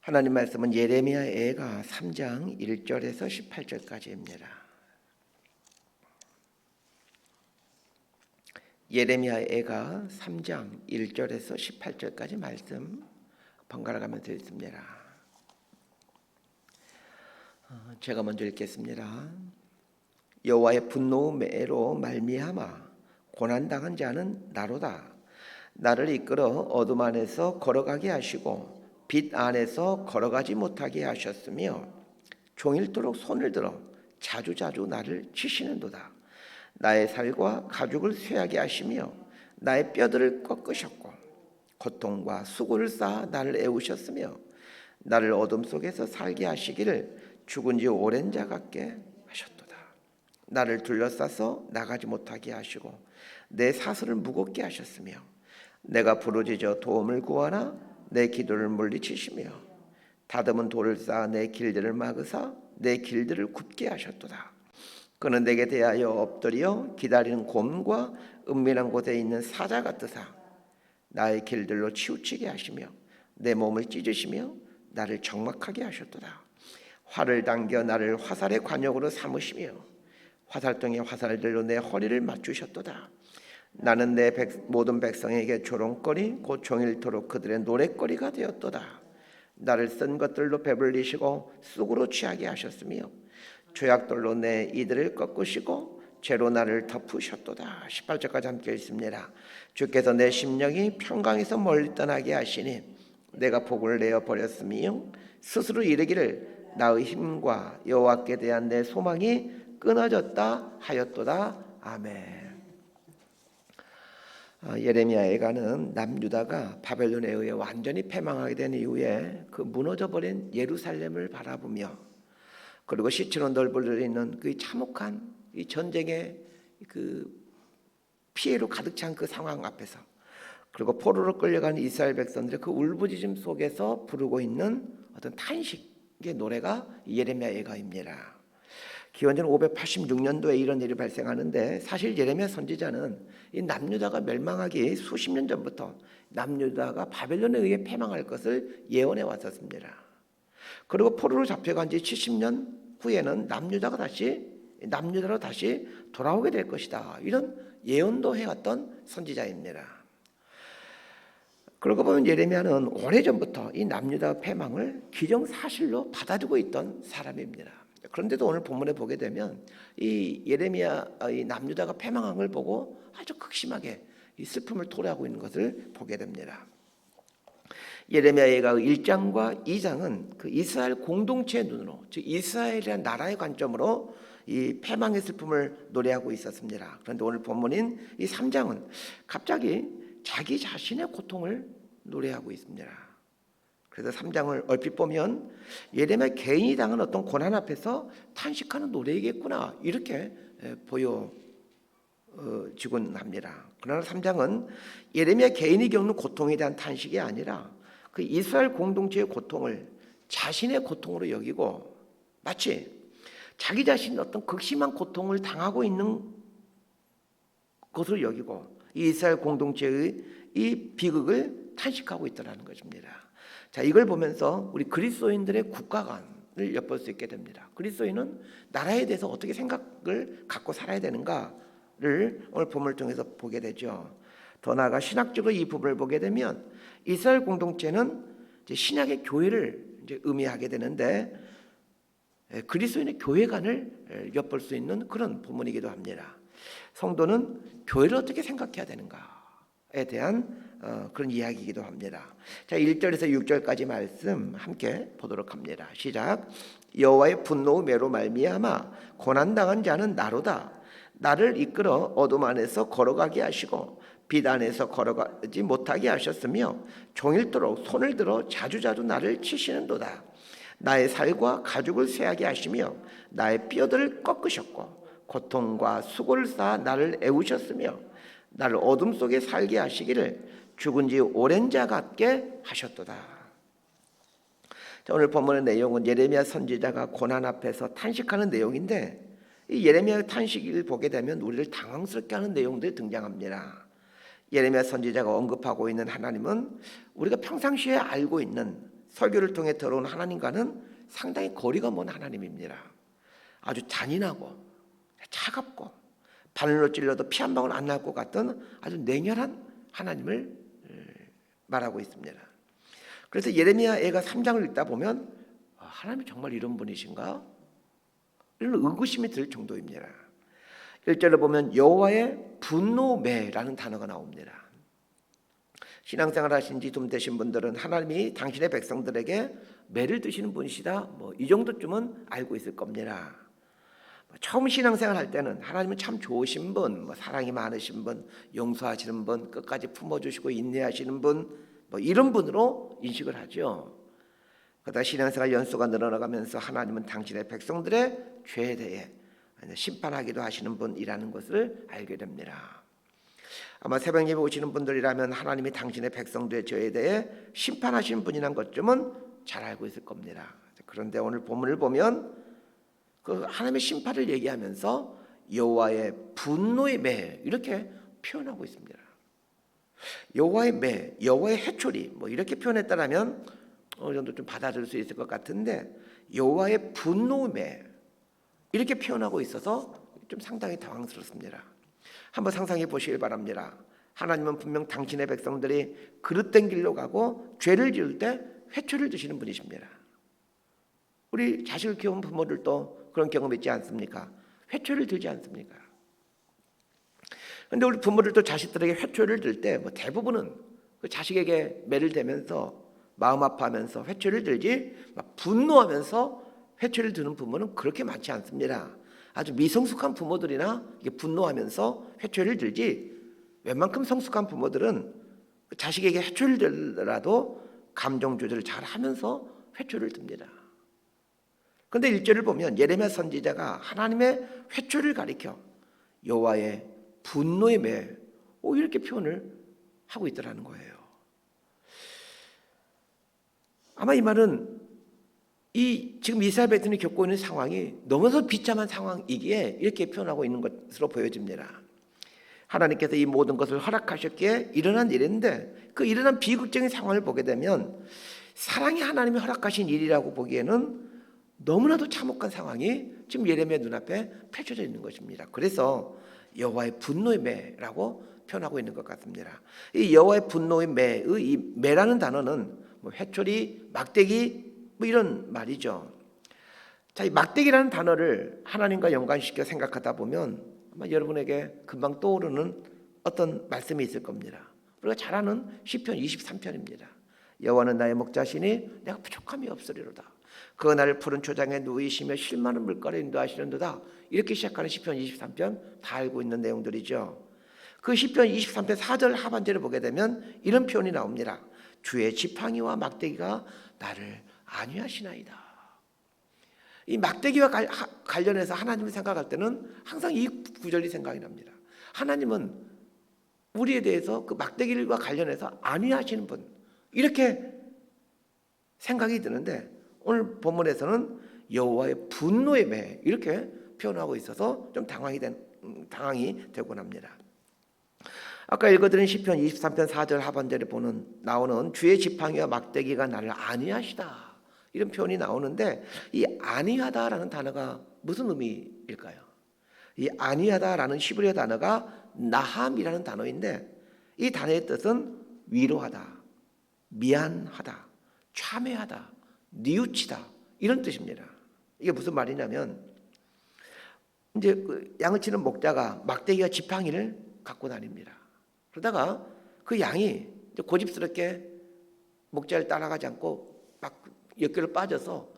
하나님 말씀은 예레미야애가 3장 1절에서 18절까지입니다. 예레미야애가 3장 1절에서 18절까지 말씀 번갈아 가면서 읽습니다. 제가 먼저 읽겠습니다. 여호와의 분노로 말미암아 고난당한 자는 나로다. 나를 이끌어 어둠 안에서 걸어가게 하시고 빛 안에서 걸어가지 못하게 하셨으며 종일토록 손을 들어 자주자주 나를 치시는도다. 나의 살과 가죽을 쇠하게 하시며 나의 뼈들을 꺾으셨고 고통과 수고를 쌓아 나를 애우셨으며 나를 어둠 속에서 살게 하시기를 죽은 지 오랜 자 같게 하셨도다. 나를 둘러싸서 나가지 못하게 하시고 내 사슬을 무겁게 하셨으며 내가 부르짖어 도움을 구하나 내 기도를 물리치시며 다듬은 돌을 쌓아 내 길들을 막으사 내 길들을 굽게 하셨도다. 그는 내게 대하여 엎드려 기다리는 곰과 은밀한 곳에 있는 사자 같으사 나의 길들로 치우치게 하시며 내 몸을 찢으시며 나를 적막하게 하셨도다. 활을 당겨 나를 화살의 관역으로 삼으시며 화살통의 화살들로 내 허리를 맞추셨도다. 나는 내 모든 백성에게 조롱거리 곧 종일토록 그들의 노랫거리가 되었도다. 나를 쓴 것들로 배불리시고 쑥으로 취하게 하셨으며 조약돌로 내 이들을 꺾으시고 죄로 나를 덮으셨도다. 18절까지 함께 읽습니다. 주께서 내 심령이 평강에서 멀리 떠나게 하시니 내가 복을 내어 버렸으며 스스로 이르기를 나의 힘과 여호와께 대한 내 소망이 끊어졌다 하였도다. 아멘. 예레미야애가는 남유다가 바벨론에 의해 완전히 패망하게 된 이후에 그 무너져버린 예루살렘을 바라보며 그리고 시체로 널브러져 있는 그 참혹한 이 전쟁의 그 피해로 가득 찬 그 상황 앞에서 그리고 포로로 끌려가는 이스라엘 백성들의 그 울부짖음 속에서 부르고 있는 어떤 탄식의 노래가 예레미야애가입니다. 기원전 586년도에 이런 일이 발생하는데 사실 예레미야 선지자는 이 남유다가 멸망하기 수십 년 전부터 남유다가 바벨론에 의해 패망할 것을 예언해 왔었습니다. 그리고 포로로 잡혀간 지 70년 후에는 남유다로 다시 돌아오게 될 것이다. 이런 예언도 해왔던 선지자입니다. 그러고 보면 예레미야는 오래전부터 이 남유다 패망을 기정사실로 받아들이고 있던 사람입니다. 그런데도 오늘 본문에 보게 되면 이 예레미야 이 남유다가 패망한 걸 보고 아주 극심하게 이 슬픔을 토로하고 있는 것을 보게 됩니다. 예레미야가 1장과 2장은 그 이스라엘 공동체의 눈으로, 즉 이스라엘이라는 나라의 관점으로 이 패망의 슬픔을 노래하고 있었습니다. 그런데 오늘 본문인 이 3장은 갑자기 자기 자신의 고통을 노래하고 있습니다. 그래서 3장을 얼핏 보면 예레미야 개인이 당한 어떤 고난 앞에서 탄식하는 노래이겠구나 이렇게 보여지곤 합니다. 그러나 3장은 예레미야 개인이 겪는 고통에 대한 탄식이 아니라 그 이스라엘 공동체의 고통을 자신의 고통으로 여기고 마치 자기 자신이 어떤 극심한 고통을 당하고 있는 것으로 여기고 이 이스라엘 공동체의 이 비극을 탄식하고 있다는 것입니다. 자, 이걸 보면서 우리 그리스도인들의 국가관을 엿볼 수 있게 됩니다. 그리스도인은 나라에 대해서 어떻게 생각을 갖고 살아야 되는가를 오늘 본문을 통해서 보게 되죠. 더 나아가 신학적으로 이 부분을 보게 되면 이스라엘 공동체는 이제 신약의 교회를 이제 의미하게 되는데 그리스도인의 교회관을 엿볼 수 있는 그런 본문이기도 합니다. 성도는 교회를 어떻게 생각해야 되는가에 대한 그런 이야기이기도 합니다. 자, 1절에서 6절까지 말씀 함께 보도록 합니다. 시작. 여호와의 분노로 말미암아 고난당한 자는 나로다. 나를 이끌어 어둠 안에서 걸어가게 하시고 빛 안에서 걸어가지 못하게 하셨으며 종일토록 손을 들어 자주자주 나를 치시는도다. 나의 살과 가죽을 쇠하게 하시며 나의 뼈들을 꺾으셨고 고통과 수고를 쌓아 나를 애우셨으며 나를 어둠 속에 살게 하시기를 죽은 지 오랜 자 같게 하셨도다. 자, 오늘 본문의 내용은 예레미야 선지자가 고난 앞에서 탄식하는 내용인데 이 예레미야 탄식을 보게 되면 우리를 당황스럽게 하는 내용들이 등장합니다. 예레미야 선지자가 언급하고 있는 하나님은 우리가 평상시에 알고 있는 설교를 통해 들어온 하나님과는 상당히 거리가 먼 하나님입니다. 아주 잔인하고 차갑고 바늘로 찔러도 피 한 방울 안 날 것 같던 아주 냉혈한 하나님을 말하고 있습니다. 그래서 예레미야 애가 3장을 읽다 보면 하나님이 정말 이런 분이신가? 이런 의구심이 들 정도입니다. 1절을 보면 여호와의 분노매라는 단어가 나옵니다. 신앙생활 하신 지 좀 되신 분들은 하나님이 당신의 백성들에게 매를 드시는 분이시다, 이 정도쯤은 알고 있을 겁니다. 처음 신앙생활 할 때는 하나님은 참 좋으신 분, 사랑이 많으신 분, 용서하시는 분, 끝까지 품어주시고 인내하시는 분, 이런 분으로 인식을 하죠. 그러다 신앙생활 연수가 늘어나가면서 하나님은 당신의 백성들의 죄에 대해 심판하기도 하시는 분이라는 것을 알게 됩니다. 아마 새벽 예배 오시는 분들이라면 하나님이 당신의 백성들의 죄에 대해 심판하시는 분이라는 것쯤은 잘 알고 있을 겁니다. 그런데 오늘 본문을 보면 그 하나님의 심판을 얘기하면서 여호와의 분노의 매 이렇게 표현하고 있습니다. 여호와의 매, 여호와의 해초리 이렇게 표현했다라면 어느 정도 좀 받아들일 수 있을 것 같은데 여호와의 분노의 매 이렇게 표현하고 있어서 좀 상당히 당황스럽습니다. 한번 상상해 보시길 바랍니다. 하나님은 분명 당신의 백성들이 그릇된 길로 가고 죄를 지을 때 회초리를 드시는 분이십니다. 우리 자식을 키운 부모들도 그런 경험 있지 않습니까? 회초리를 들지 않습니까? 그런데 우리 부모들도 자식들에게 회초리를 들 때 대부분은 그 자식에게 매를 대면서 마음 아파하면서 회초리를 들지 분노하면서 회초리를 드는 부모는 그렇게 많지 않습니다. 아주 미성숙한 부모들이나 분노하면서 회초리를 들지 웬만큼 성숙한 부모들은 자식에게 회초리를 들더라도 감정 조절을 잘 하면서 회초리를 듭니다. 그런데 1절을 보면 예레미야 선지자가 하나님의 회초리를 가리켜 여호와의 분노의 매 이렇게 표현을 하고 있더라는 거예요. 아마 이 말은 지금 이스라엘 백성이 겪고 있는 상황이 너무나도 비참한 상황이기에 이렇게 표현하고 있는 것으로 보여집니다. 하나님께서 이 모든 것을 허락하셨기에 일어난 일인데 그 일어난 비극적인 상황을 보게 되면 사랑이 하나님이 허락하신 일이라고 보기에는 너무나도 참혹한 상황이 지금 예레미야 눈앞에 펼쳐져 있는 것입니다. 그래서 여호와의 분노의 매라고 표현하고 있는 것 같습니다. 이 여호와의 분노의 매의 이 매라는 단어는 회초리, 막대기 이런 말이죠. 자, 이 막대기라는 단어를 하나님과 연관시켜 생각하다 보면 아마 여러분에게 금방 떠오르는 어떤 말씀이 있을 겁니다. 우리가 잘 아는 시편 23편입니다. 여호와는 나의 목자시니 내가 부족함이 없으리로다. 그 나를 푸른 초장에 누이시며 실 많은 물가로 인도하시는도다. 이렇게 시작하는 시편 23편 다 알고 있는 내용들이죠. 그 시편 23편 4절 하반절을 보게 되면 이런 표현이 나옵니다. 주의 지팡이와 막대기가 나를 안위하시나이다. 이 막대기와 관련해서 하나님을 생각할 때는 항상 이 구절이 생각이 납니다. 하나님은 우리에 대해서 그 막대기와 관련해서 안위하시는 분 이렇게 생각이 드는데 오늘 본문에서는 여호와의 분노의 매 이렇게 표현하고 있어서 좀 당황이 되곤 합니다. 아까 읽어드린 시편 23편 4절 하반절에 나오는 주의 지팡이와 막대기가 나를 안위하시다 이런 표현이 나오는데 이 안위하다라는 단어가 무슨 의미일까요? 이 안위하다라는 히브리어 단어가 나함이라는 단어인데 이 단어의 뜻은 위로하다, 미안하다, 참회하다, 뉘우치다 이런 뜻입니다. 이게 무슨 말이냐면 이제 그 양을 치는 목자가 막대기와 지팡이를 갖고 다닙니다. 그러다가 그 양이 고집스럽게 목자를 따라가지 않고 막 역결을 빠져서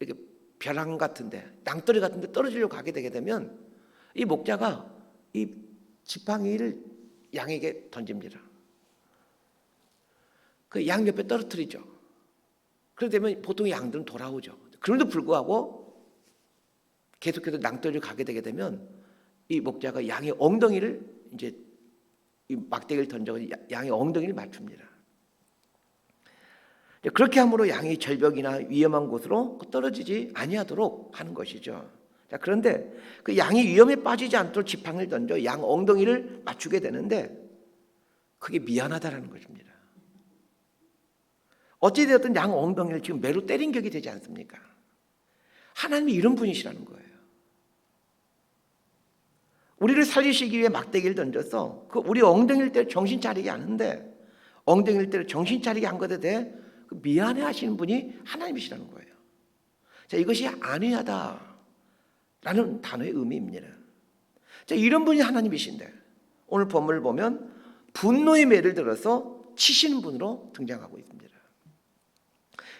이렇게 벼랑 같은데 낭떠리 같은데 떨어지려고 가게 되게 되면 이 목자가 이 지팡이를 양에게 던집니다. 그 양 옆에 떨어뜨리죠. 그렇게 되면 보통 양들은 돌아오죠. 그럼에도 불구하고 계속해서 낭떠리를 가게 되게 되면 이 목자가 양의 엉덩이를 이제 이 막대기를 던져서 양의 엉덩이를 맞춥니다. 그렇게 함으로 양이 절벽이나 위험한 곳으로 떨어지지 아니하도록 하는 것이죠. 자, 그런데 그 양이 위험에 빠지지 않도록 지팡이를 던져 양 엉덩이를 맞추게 되는데 그게 미안하다라는 것입니다. 어찌되었든 양 엉덩이를 지금 매로 때린 격이 되지 않습니까? 하나님이 이런 분이시라는 거예요. 우리를 살리시기 위해 막대기를 던져서 그 우리 엉덩이를 때려 정신 차리게 하는데, 엉덩이를 때려 정신 차리게 한 것에 대해 미안해 하시는 분이 하나님이시라는 거예요. 자, 이것이 안위하다라는 단어의 의미입니다. 자, 이런 분이 하나님이신데 오늘 본문을 보면 분노의 매를 들어서 치시는 분으로 등장하고 있습니다.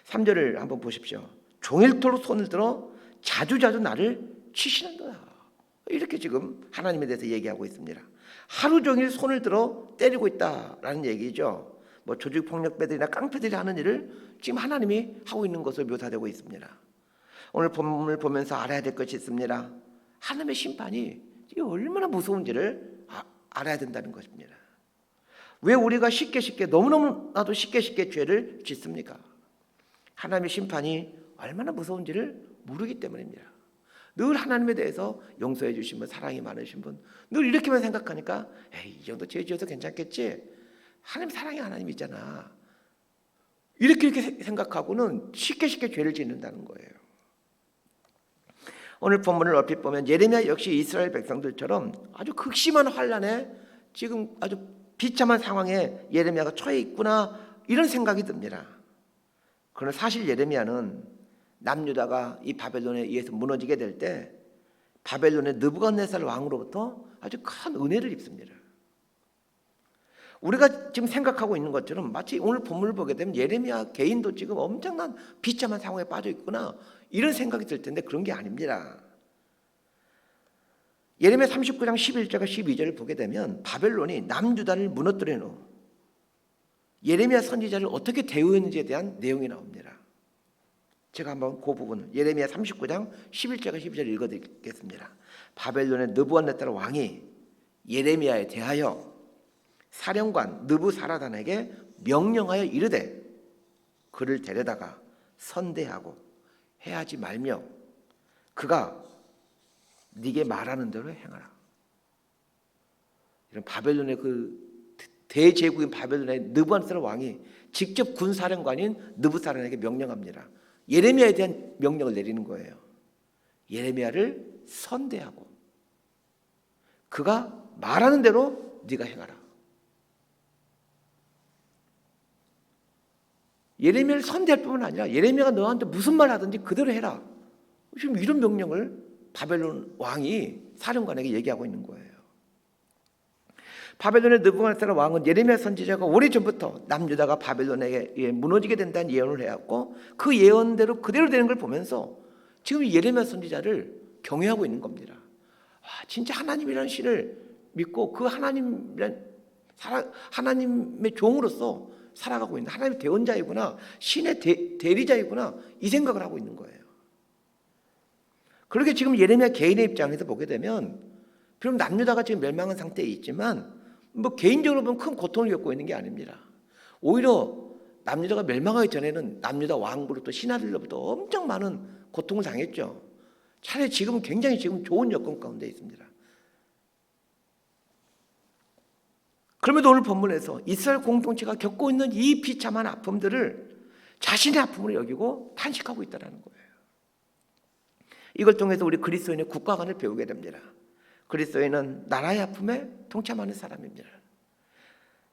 3절을 한번 보십시오. 종일토록 손을 들어 자주자주 나를 치시는도다. 이렇게 지금 하나님에 대해서 얘기하고 있습니다. 하루 종일 손을 들어 때리고 있다라는 얘기죠. 뭐 조직폭력배들이나 깡패들이 하는 일을 지금 하나님이 하고 있는 것으로 묘사되고 있습니다. 오늘 본문을 보면서 알아야 될 것이 있습니다. 하나님의 심판이 이게 얼마나 무서운지를 알아야 된다는 것입니다. 왜 우리가 쉽게 너무나도 쉽게 죄를 짓습니까? 하나님의 심판이 얼마나 무서운지를 모르기 때문입니다. 늘 하나님에 대해서 용서해 주신 분, 사랑이 많으신 분, 늘 이렇게만 생각하니까 에이, 이 정도 죄 지어도 괜찮겠지? 하나님 사랑의 하나님이잖아. 이렇게 생각하고는 쉽게 죄를 짓는다는 거예요. 오늘 본문을 얼핏 보면 예레미야 역시 이스라엘 백성들처럼 아주 극심한 환난에 지금 아주 비참한 상황에 예레미야가 처해 있구나, 이런 생각이 듭니다. 그러나 사실 예레미야는 남유다가 이 바벨론에 의해서 무너지게 될 때 바벨론의 느부갓네살 왕으로부터 아주 큰 은혜를 입습니다. 우리가 지금 생각하고 있는 것처럼 마치 오늘 본문을 보게 되면 예레미야 개인도 지금 엄청난 비참한 상황에 빠져 있구나, 이런 생각이 들 텐데 그런 게 아닙니다. 예레미야 39장 11절과 12절을 보게 되면 바벨론이 남유다를 무너뜨린 후 예레미야 선지자를 어떻게 대우했는지에 대한 내용이 나옵니다. 제가 한번 그 부분 예레미야 39장 11절과 12절 읽어드리겠습니다. 바벨론의 느부갓네살 왕이 예레미야에 대하여 사령관 느부사라단에게 명령하여 이르되 그를 데려다가 선대하고 해하지 말며 그가 네게 말하는 대로 행하라. 이런 바벨론의 그 대제국인 바벨론의 느부갓네살 왕이 직접 군사령관인 느부사라단에게 명령합니다. 예레미야에 대한 명령을 내리는 거예요. 예레미야를 선대하고 그가 말하는 대로 네가 행하라. 예레미야를 선대할 뿐만 아니라 예레미야가 너한테 무슨 말 하든지 그대로 해라. 지금 이런 명령을 바벨론 왕이 사령관에게 얘기하고 있는 거예요. 바벨론의 느부갓네살 왕은 예레미야 선지자가 오래전부터 남유다가 바벨론에게 무너지게 된다는 예언을 해왔고 그 예언대로 그대로 되는 걸 보면서 지금 예레미야 선지자를 경외하고 있는 겁니다. 와, 진짜 하나님이라는 신을 믿고 그 하나님의 종으로서 살아가고 있는 하나님의 대언자이구나, 신의 대리자이구나, 이 생각을 하고 있는 거예요. 그렇게 지금 예레미야 개인의 입장에서 보게 되면 비록 남유다가 지금 멸망한 상태에 있지만 뭐 개인적으로 보면 큰 고통을 겪고 있는 게 아닙니다. 오히려 남유다가 멸망하기 전에는 남유다 왕으로부터 신하들로부터 엄청 많은 고통을 당했죠. 차라리 지금은 굉장히 지금 좋은 여건 가운데 있습니다. 그럼에도 오늘 본문에서 이스라엘 공동체가 겪고 있는 이 비참한 아픔들을 자신의 아픔으로 여기고 탄식하고 있다는 거예요. 이걸 통해서 우리 그리스도인의 국가관을 배우게 됩니다. 그리스도인은 나라의 아픔에 동참하는 사람입니다.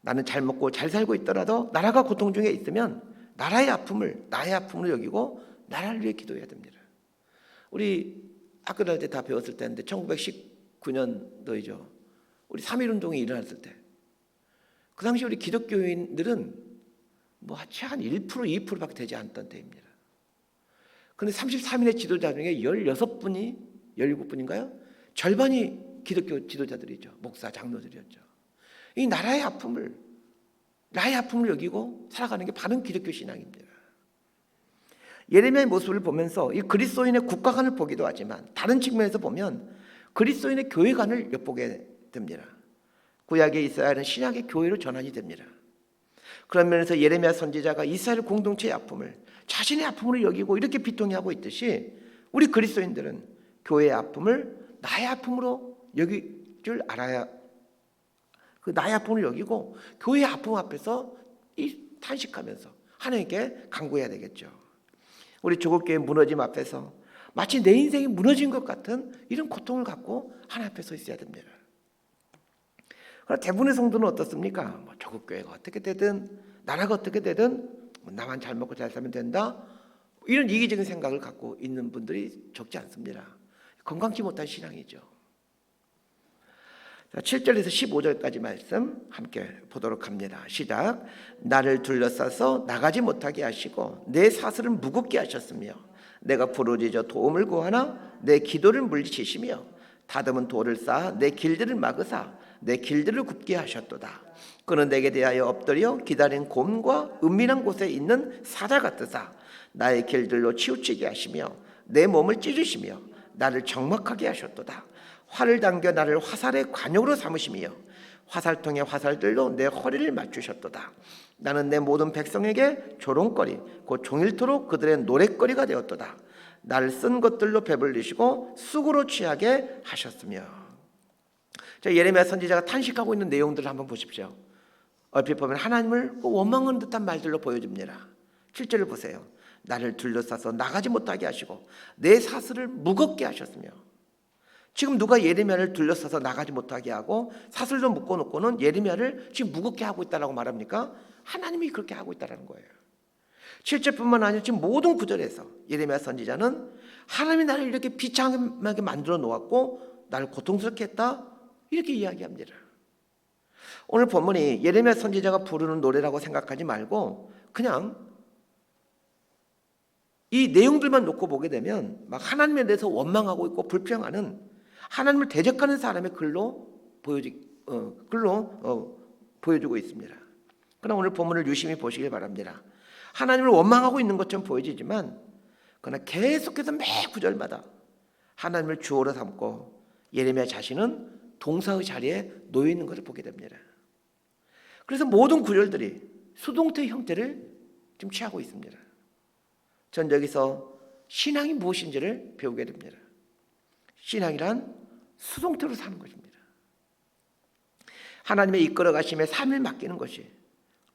나는 잘 먹고 잘 살고 있더라도 나라가 고통 중에 있으면 나라의 아픔을 나의 아픔으로 여기고 나라를 위해 기도해야 됩니다. 우리 학교 다닐 때 다 배웠을 때인데 1919년도이죠. 우리 3.1운동이 일어났을 때 그 당시 우리 기독교인들은 뭐 한 1%, 2%밖에 되지 않던 때입니다. 그런데 33인의 지도자 중에 16분이 17분인가요? 절반이 기독교 지도자들이죠. 목사, 장로들이었죠. 이 나의 아픔을 여기고 살아가는 게 바른 기독교 신앙입니다. 예레미야의 모습을 보면서 이 그리스도인의 국가관을 보기도 하지만 다른 측면에서 보면 그리스도인의 교회관을 엿보게 됩니다. 구약의 이스라엘은 신약의 교회로 전환이 됩니다. 그런 면에서 예레미야 선지자가 이스라엘 공동체의 아픔을 자신의 아픔으로 여기고 이렇게 비통해하고 있듯이 우리 그리스도인들은 교회의 아픔을 나의 아픔으로 여길 줄 알아야, 그 나의 아픔을 여기고 교회의 아픔 앞에서 탄식하면서 하나님께 간구해야 되겠죠. 우리 조국교회 무너짐 앞에서 마치 내 인생이 무너진 것 같은 이런 고통을 갖고 하나님 앞에 서 있어야 됩니다. 그러나 대부분의 성도는 어떻습니까? 뭐 조국교회가 어떻게 되든 나라가 어떻게 되든 나만 잘 먹고 잘 살면 된다, 이런 이기적인 생각을 갖고 있는 분들이 적지 않습니다. 건강치 못한 신앙이죠. 7절에서 15절까지 말씀 함께 보도록 합니다. 시작. 나를 둘러싸서 나가지 못하게 하시고 내 사슬을 무겁게 하셨으며 내가 부르짖어 도움을 구하나 내 기도를 물리치시며 다듬은 돌을 쌓아 내 길들을 막으사 내 길들을 굽게 하셨도다. 그는 내게 대하여 엎드려 기다린 곰과 은밀한 곳에 있는 사자 같으사 나의 길들로 치우치게 하시며 내 몸을 찌르시며 나를 적막하게 하셨도다. 활을 당겨 나를 화살의 관역으로 삼으시며 화살통의 화살들로 내 허리를 맞추셨도다. 나는 내 모든 백성에게 조롱거리 곧 종일토록 그들의 노랫거리가 되었도다. 나를 쓴 것들로 배불리시고 쑥으로 취하게 하셨으며. 자, 예레미야 선지자가 탄식하고 있는 내용들을 한번 보십시오. 얼핏 보면 하나님을 원망하는 듯한 말들로 보여집니다. 7절을 보세요. 나를 둘러싸서 나가지 못하게 하시고 내 사슬을 무겁게 하셨으며. 지금 누가 예레미야를 둘러싸서 나가지 못하게 하고 사슬로 묶어놓고는 예레미야를 지금 무겁게 하고 있다고 말합니까? 하나님이 그렇게 하고 있다는 거예요. 7절뿐만 아니라 지금 모든 구절에서 예레미야 선지자는 하나님이 나를 이렇게 비참하게 만들어 놓았고 나를 고통스럽게 했다, 이렇게 이야기합니다. 오늘 본문이 예레미야 선지자가 부르는 노래라고 생각하지 말고 그냥 이 내용들만 놓고 보게 되면 막 하나님에 대해서 원망하고 있고 불평하는, 하나님을 대적하는 사람의 글로 보여주고 있습니다. 그러나 오늘 본문을 유심히 보시길 바랍니다. 하나님을 원망하고 있는 것처럼 보여지지만 그러나 계속해서 매 구절마다 하나님을 주어로 삼고 예레미야 자신은 동사의 자리에 놓여 있는 것을 보게 됩니다. 그래서 모든 구절들이 수동태 형태를 지금 취하고 있습니다. 전 여기서 신앙이 무엇인지를 배우게 됩니다. 신앙이란 수동태로 사는 것입니다. 하나님의 이끌어 가심에 삶을 맡기는 것이,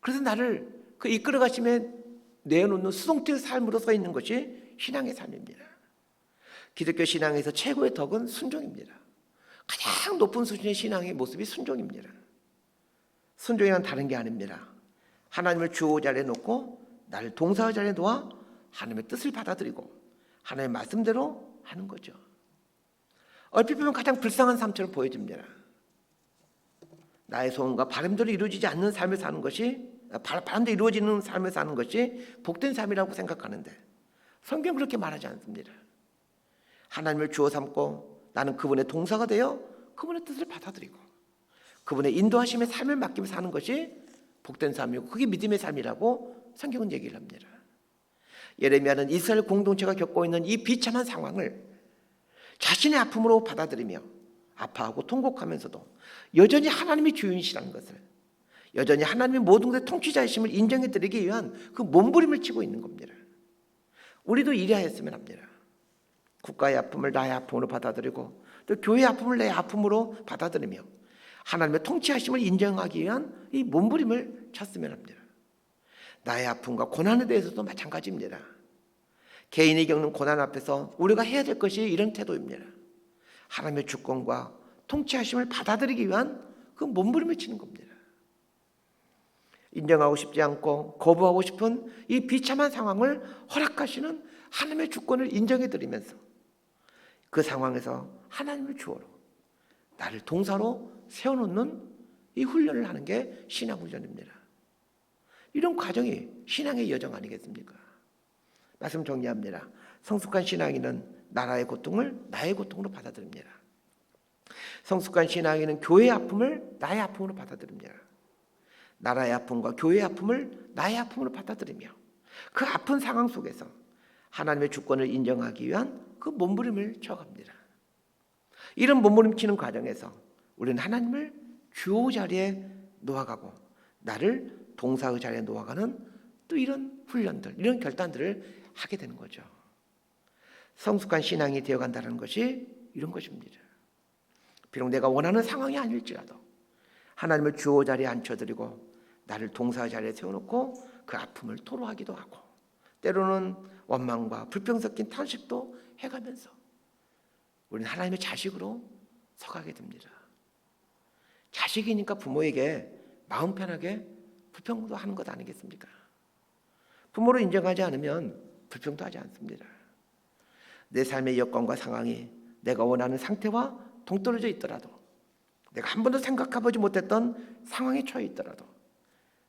그래서 나를 그 이끌어 가심에 내어놓는 수동태의 삶으로 서 있는 것이 신앙의 삶입니다. 기독교 신앙에서 최고의 덕은 순종입니다. 가장 높은 수준의 신앙의 모습이 순종입니다. 순종이란 다른 게 아닙니다. 하나님을 주어 자리에 놓고 나를 동사 자리에 놓아 하나님의 뜻을 받아들이고 하나님의 말씀대로 하는 거죠. 얼핏 보면 가장 불쌍한 삶처럼 보여집니다. 나의 소원과 바람대로 이루어지지 않는 삶을 사는 것이, 바람대로 이루어지는 삶을 사는 것이 복된 삶이라고 생각하는데 성경은 그렇게 말하지 않습니다. 하나님을 주어 삼고 나는 그분의 동사가 되어 그분의 뜻을 받아들이고 그분의 인도하심의 삶을 맡기며 사는 것이 복된 삶이고 그게 믿음의 삶이라고 성경은 얘기를 합니다. 예레미야는 이스라엘 공동체가 겪고 있는 이 비참한 상황을 자신의 아픔으로 받아들이며 아파하고 통곡하면서도 여전히 하나님이 주인이시라는 것을, 여전히 하나님의 모든 것의 통치자이심을 인정해드리기 위한 그 몸부림을 치고 있는 겁니다. 우리도 이래야 했으면 합니다. 국가의 아픔을 나의 아픔으로 받아들이고 또 교회의 아픔을 내 아픔으로 받아들이며 하나님의 통치하심을 인정하기 위한 이 몸부림을 쳤으면 합니다. 나의 아픔과 고난에 대해서도 마찬가지입니다. 개인이 겪는 고난 앞에서 우리가 해야 될 것이 이런 태도입니다. 하나님의 주권과 통치하심을 받아들이기 위한 그 몸부림을 치는 겁니다. 인정하고 싶지 않고 거부하고 싶은 이 비참한 상황을 허락하시는 하나님의 주권을 인정해드리면서 그 상황에서 하나님을 주어로 나를 동사로 세워놓는 이 훈련을 하는 게 신앙훈련입니다. 이런 과정이 신앙의 여정 아니겠습니까? 말씀 정리합니다. 성숙한 신앙인은 나라의 고통을 나의 고통으로 받아들입니다. 성숙한 신앙인은 교회의 아픔을 나의 아픔으로 받아들입니다. 나라의 아픔과 교회의 아픔을 나의 아픔으로 받아들이며 그 아픈 상황 속에서 하나님의 주권을 인정하기 위한 그 몸부림을 쳐갑니다. 이런 몸부림치는 과정에서 우리는 하나님을 주어 자리에 놓아가고 나를 동사의 자리에 놓아가는 또 이런 훈련들, 이런 결단들을 하게 되는 거죠. 성숙한 신앙이 되어간다는 것이 이런 것입니다. 비록 내가 원하는 상황이 아닐지라도 하나님을 주어 자리에 앉혀드리고 나를 동사 자리에 세워놓고 그 아픔을 토로하기도 하고 때로는 원망과 불평 섞인 탄식도 해가면서 우리는 하나님의 자식으로 서가게 됩니다. 자식이니까 부모에게 마음 편하게 불평도 하는 것 아니겠습니까? 부모를 인정하지 않으면 불평도 하지 않습니다. 내 삶의 여건과 상황이 내가 원하는 상태와 동떨어져 있더라도, 내가 한 번도 생각해보지 못했던 상황에 처해 있더라도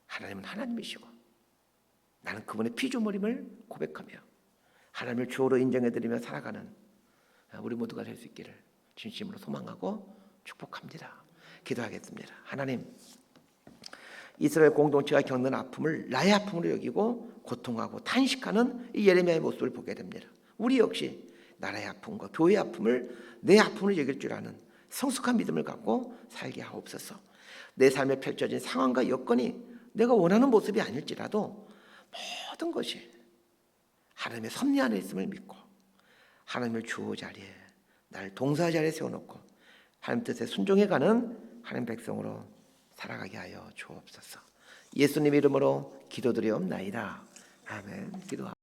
하나님은 하나님이시고 나는 그분의 피조물임을 고백하며 하나님을 주어로 인정해드리며 살아가는 우리 모두가 될 수 있기를 진심으로 소망하고 축복합니다. 기도하겠습니다. 하나님, 이스라엘 공동체가 겪는 아픔을 나의 아픔으로 여기고 고통하고 탄식하는 이 예레미야의 모습을 보게 됩니다. 우리 역시 나라의 아픔과 교회의 아픔을 내 아픔으로 여길 줄 아는 성숙한 믿음을 갖고 살게 하옵소서. 내 삶에 펼쳐진 상황과 여건이 내가 원하는 모습이 아닐지라도 모든 것이 하나님의 섭리 안에 있음을 믿고 하나님을 주어 자리에, 나를 동사 자리에 세워놓고 하나님 뜻에 순종해가는 하나님 백성으로 살아가게 하여 주옵소서. 예수님 이름으로 기도드리옵나이다. 아멘. 기도합니다.